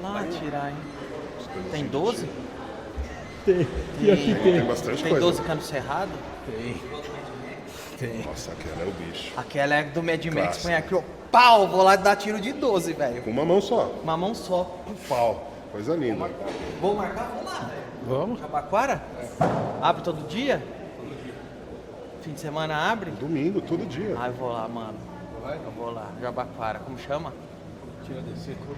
Vou lá atirar, hein? Tem 12? Tem. Pior que Tem tem. bastante Tem coisa. 12 cano cerrado? Tem. Nossa, aquela é o bicho. Aquela é do Mad Max, Clássico. põe aqui, ó. Pau! Vou lá dar tiro de 12, velho. Com uma mão só. Uma mão só. Um pau. Coisa linda. Vou marcar? Vou lá. Vamos? Jabaquara? Abre todo dia? Fim de semana abre? Domingo, todo dia. Ah, eu vou lá, mano. Eu vou lá. Jabaquara. Como chama? Tiradentes. Clube